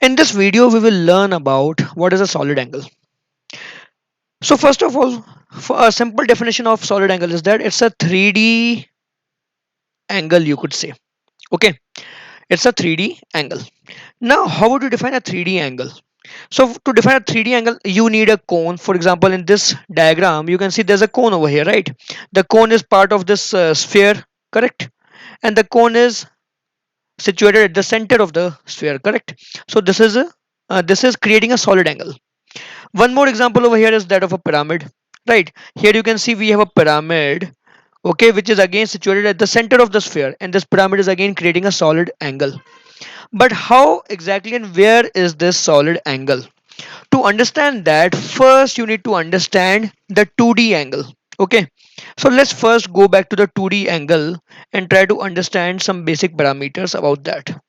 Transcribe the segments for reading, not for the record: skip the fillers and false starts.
In this video, we will learn about what is a solid angle. So first of all, for a simple definition of solid angle is that it's a 3D angle, you could say. Okay, it's a 3D angle. Now, how would you define a 3D angle? So to define a 3D angle, you need a cone. For example, in this diagram, you can see there's a cone over here, right? The cone is part of this sphere, correct? And the cone is situated at the center of the sphere, correct? So this is creating a solid angle. One more example over here is that of a pyramid, right? Here you can see we have a pyramid, okay, which is again situated at the center of the sphere, and this pyramid is again creating a solid angle. But how exactly and where is this solid angle? To understand that, first you need to understand the 2D angle. Okay, so let's first go back to the 2D angle and try to understand some basic parameters about that.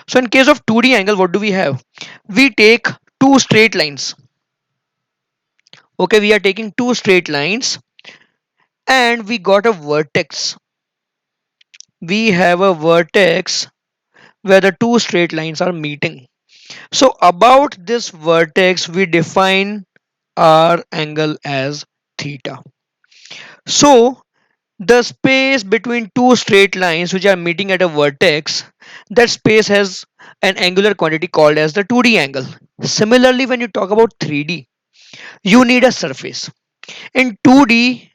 So in case of 2D angle, what do we have? We take two straight lines. Okay, we are taking two straight lines and we got a vertex. We have a vertex where the two straight lines are meeting. So about this vertex, we define our angle as theta. So the space between two straight lines which are meeting at a vertex, that space has an angular quantity called as the 2D angle. Similarly, when you talk about 3D, you need a surface. In 2D,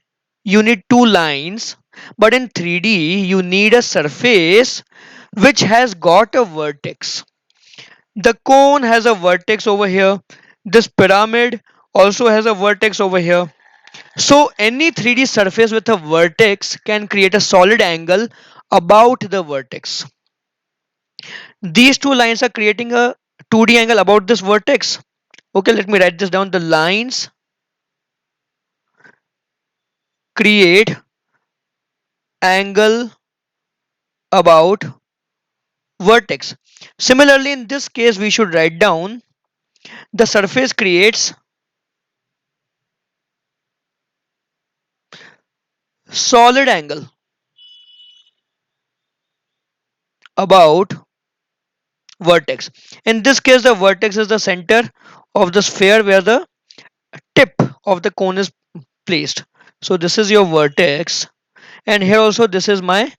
you need two lines, but in 3D, you need a surface which has got a vertex. The cone has a vertex over here. This pyramid also has a vertex over here. So any 3D surface with a vertex can create a solid angle about the vertex. These two lines are creating a 2D angle about this vertex. Okay, let me write this down. The lines create angle about vertex. Similarly, in this case, we should write down the surface creates solid angle about vertex. In this case, the vertex is the center of the sphere where the tip of the cone is placed. So this is your vertex, and here also this is my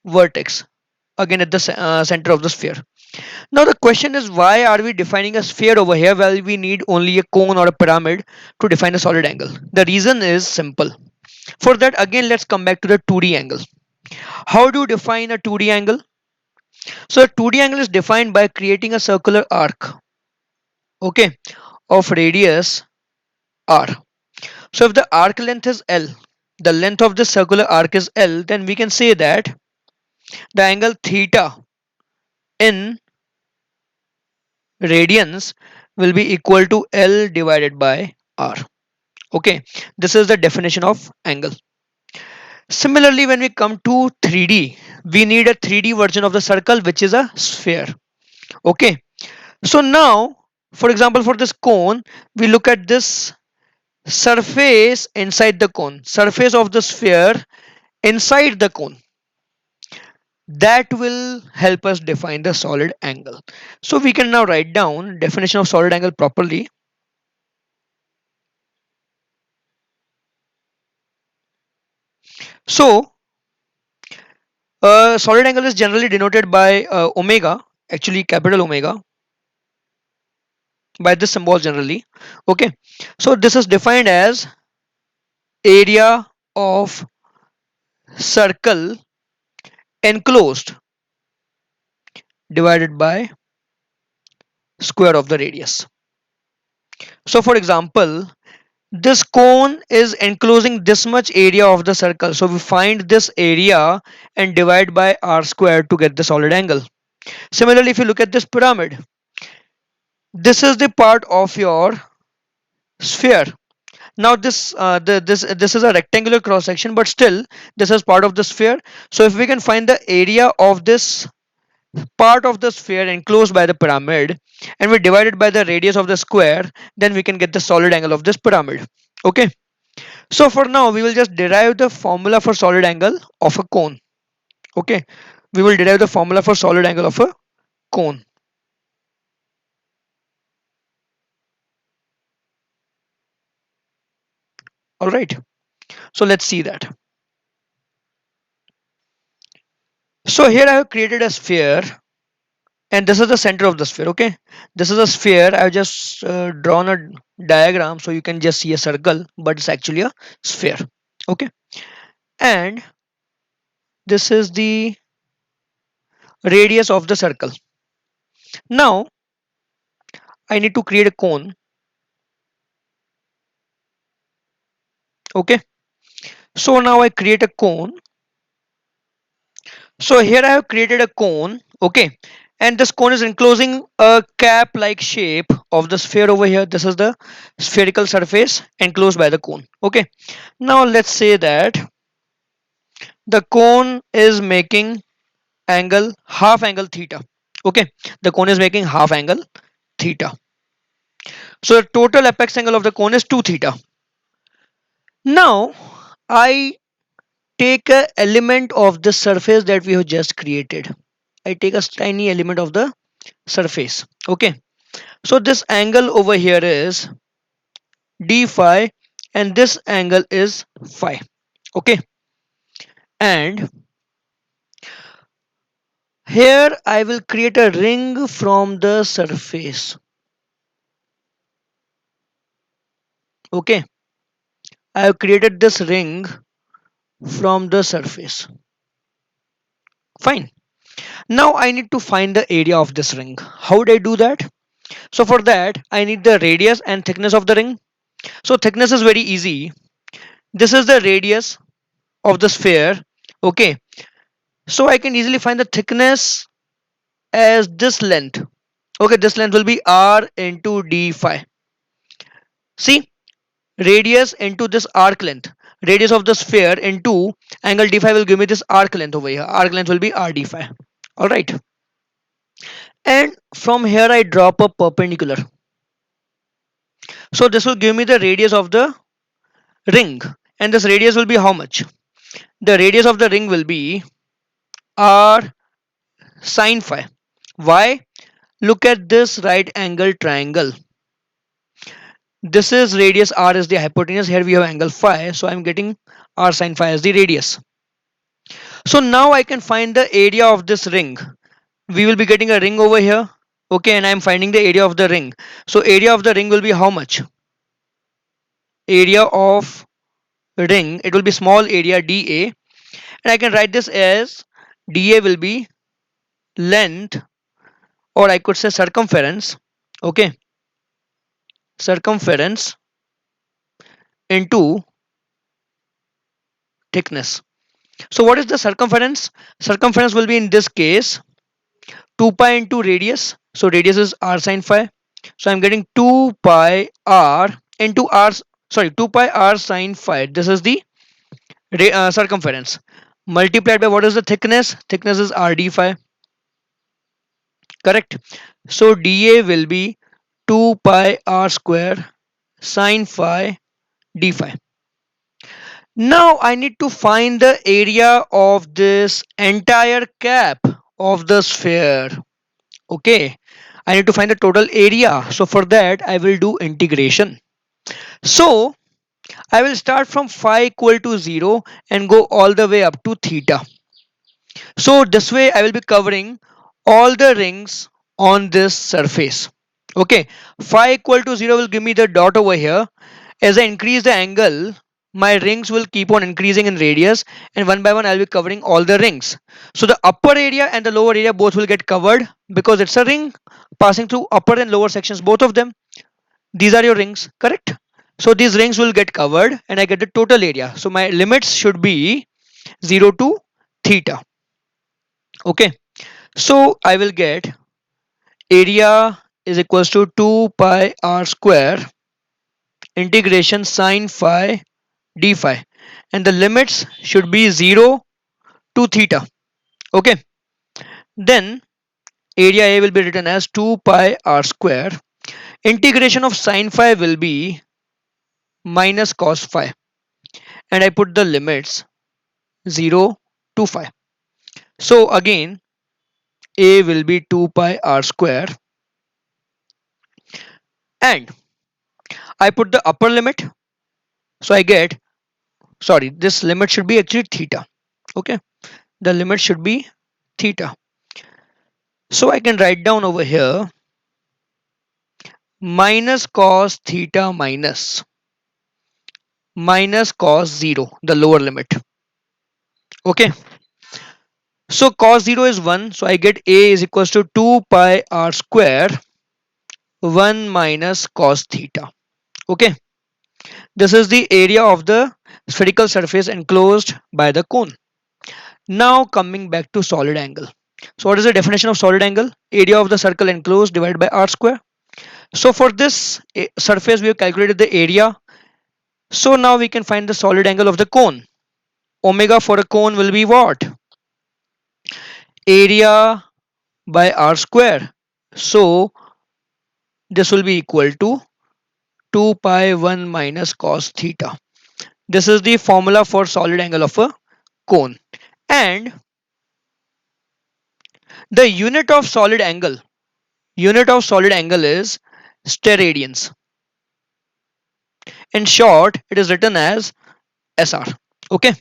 vertex, again at the center of the sphere. Now the question is, why are we defining a sphere over here? Well, we need only a cone or a pyramid to define a solid angle. The reason is simple. For that, again, let's come back to the 2D angle. How do you define a 2D angle? So a 2D angle is defined by creating a circular arc, okay, of radius r. So if the arc length is L, the length of this circular arc is L, then we can say that the angle theta in radians will be equal to L divided by r. Okay, this is the definition of angle. Similarly, when we come to 3D, we need a 3D version of the circle, which is a sphere. Okay, so now, for example, for this cone, we look at this surface inside the cone, surface of the sphere inside the cone. That will help us define the solid angle. So we can now write down definition of solid angle properly. So solid angle is generally denoted by omega, actually capital Omega, by this symbol generally. Okay, so this is defined as area of circle enclosed divided by square of the radius. So for example, this cone is enclosing this much area of the circle, so we find this area and divide by r square to get the solid angle. Similarly, if you look at this pyramid, this is the part of your sphere. Now this is a rectangular cross section, but still this is part of the sphere. So if we can find the area of this part of the sphere enclosed by the pyramid and we divide it by the radius of the square, then we can get the solid angle of this pyramid. Okay, so for now we will just derive the formula for solid angle of a cone. Okay, we will derive the formula for solid angle of a cone. All right, so let's see that. So here I have created a sphere, and this is the center of the sphere. Okay, this is a sphere. I've just drawn a diagram so you can just see a circle, but it's actually a sphere. Okay, and this is the radius of the circle. Now I need to create a cone. Okay, so now I create a cone. So here I have created a cone. Okay, and this cone is enclosing a cap like shape of the sphere over here. This is the spherical surface enclosed by the cone. Okay, now let's say that the cone is making angle half angle theta. Okay, the cone is making half angle theta. So the total apex angle of the cone is 2 theta. Now I take a element of the surface that we have just created. I take a tiny element of the surface. Okay, so this angle over here is d phi, and this angle is phi. Okay, and here I will create a ring from the surface. Okay, I have created this ring from the surface. Fine. Now I need to find the area of this ring. How would I do that? So for that I need the radius and thickness of the ring. So thickness is very easy. This is the radius of the sphere. Okay, so I can easily find the thickness as this length. Okay, this length will be r into d phi. See, radius into this arc length. Radius of the sphere into angle d phi will give me this arc length over here. Arc length will be r d phi. All right, and from here I drop a perpendicular. So this will give me the radius of the ring, and this radius will be how much? The radius of the ring will be r sine phi. Why? Look at this right angle triangle. This is radius, r is the hypotenuse. Here we have angle phi, so I'm getting r sine phi as the radius. So now I can find the area of this ring. We will be getting a ring over here. Okay, and I'm finding the area of the ring. So area of the ring will be how much? Area of ring, it will be small area dA, and I can write this as dA will be length, or I could say circumference. Okay, circumference into thickness. So what is the circumference? Circumference will be in this case 2 pi into radius. So radius is r sine phi. So I'm getting 2 pi r into r, sorry, 2 pi r sine phi. This is the circumference multiplied by what is the thickness? Thickness is r d phi. Correct. So dA will be 2 pi r square sine phi d phi. Now I need to find the area of this entire cap of the sphere. Okay, I need to find the total area. So for that I will do integration. So I will start from phi equal to 0 and go all the way up to theta. So this way I will be covering all the rings on this surface. Okay, phi equal to 0 will give me the dot over here. As I increase the angle, my rings will keep on increasing in radius, and one by one I'll be covering all the rings. So the upper area and the lower area both will get covered because it's a ring passing through upper and lower sections, both of them. These are your rings, correct? So these rings will get covered and I get the total area. So my limits should be 0 to theta. Okay, so I will get area is equals to 2 pi r square integration sine phi d phi, and the limits should be 0 to theta. Okay, then area A will be written as 2 pi r square. Integration of sine phi will be minus cos phi, and I put the limits 0 to phi. So again A will be 2 pi r square, and I put the upper limit So I get, sorry, this limit should be actually theta. Okay, the limit should be theta. So I can write down over here minus cos theta minus cos 0, the lower limit. Okay, so cos 0 is 1, so I get a is equals to 2 pi r square 1 minus cos theta. Okay, this is the area of the spherical surface enclosed by the cone. Now coming back to solid angle. So what is the definition of solid angle? Area of the circle enclosed divided by r square. So for this surface we have calculated the area. So now we can find the solid angle of the cone. Omega for a cone will be what? Area by r square. So this will be equal to 2 pi 1 minus cos theta. This is the formula for solid angle of a cone. And the unit of solid angle is steradians. In short, it is written as SR. Okay.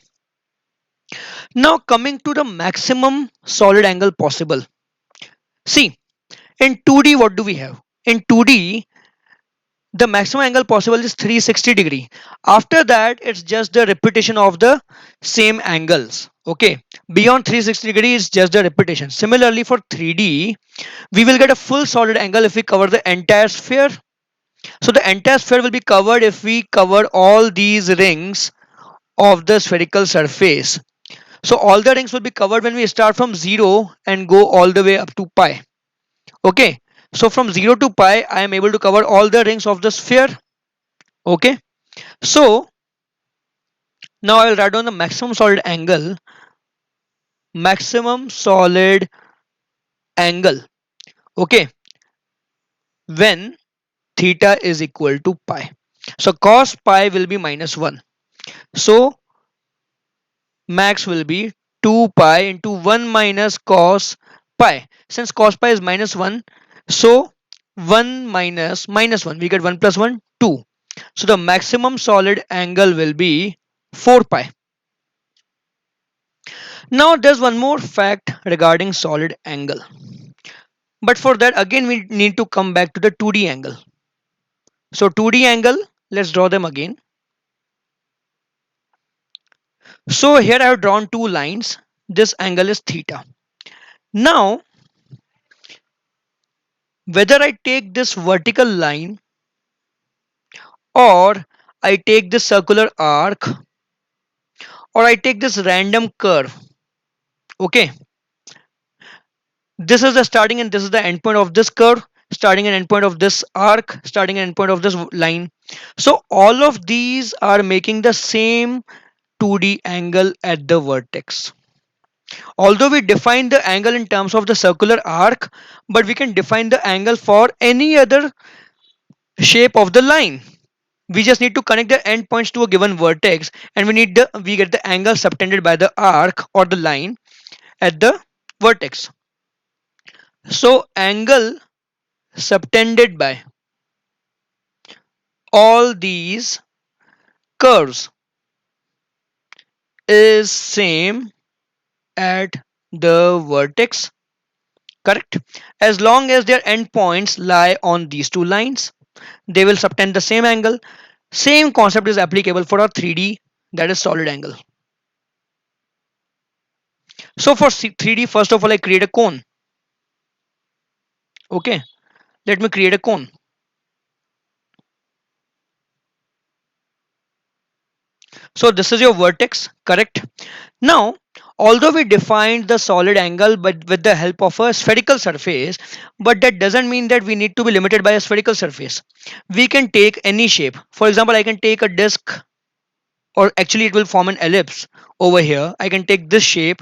Now coming to the maximum solid angle possible. See, in 2D, what do we have? In 2D, the maximum angle possible is 360 degree. After that, it's just the repetition of the same angles. Okay. Beyond 360 degree is just the repetition. Similarly, for 3D, we will get a full solid angle if we cover the entire sphere. So the entire sphere will be covered if we cover all these rings of the spherical surface. So all the rings will be covered when we start from 0 and go all the way up to pi. Okay. So from 0 to pi, I am able to cover all the rings of the sphere. Okay. So now I will write down the maximum solid angle. Maximum solid angle. Okay. When theta is equal to pi. So cos pi will be minus 1. So max will be 2 pi into 1 minus cos pi. Since cos pi is minus 1, so 1 minus minus 1, we get 1 plus 1, 2. So the maximum solid angle will be 4 pi. Now there's one more fact regarding solid angle. But for that again we need to come back to the 2D angle. So 2D angle, let's draw them again. So here I have drawn two lines. This angle is theta. Now whether I take this vertical line or I take this circular arc or I take this random curve. Okay, this is the starting and this is the end point of this curve, starting and end point of this arc, starting and end point of this line. So all of these are making the same 2D angle at the vertex. Although we define the angle in terms of the circular arc, but we can define the angle for any other shape of the line. We just need to connect the endpoints to a given vertex and we get the angle subtended by the arc or the line at the vertex. So angle subtended by all these curves is same at the vertex, correct? As long as their endpoints lie on these two lines, they will subtend the same angle. Same concept is applicable for our 3D, that is solid angle. So for 3D, first of all I create a cone. Okay, let me create a cone. So this is your vertex, correct? Now, although we defined the solid angle but with the help of a spherical surface, but that doesn't mean that we need to be limited by a spherical surface. We can take any shape. For example, I can take a disc, or actually it will form an ellipse over here. I can take this shape.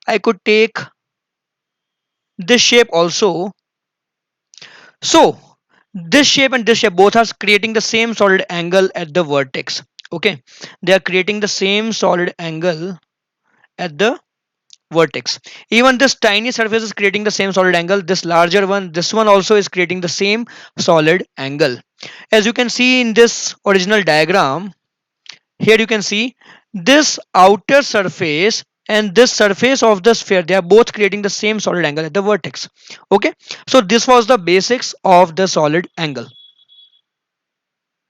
I could take this shape also. So this shape and this shape both are creating the same solid angle at the vertex. Okay, they are creating the same solid angle at the vertex. Even this tiny surface is creating the same solid angle. This larger one, this one also is creating the same solid angle. As you can see in this original diagram, here you can see this outer surface and this surface of the sphere, they are both creating the same solid angle at the vertex. Okay, so this was the basics of the solid angle.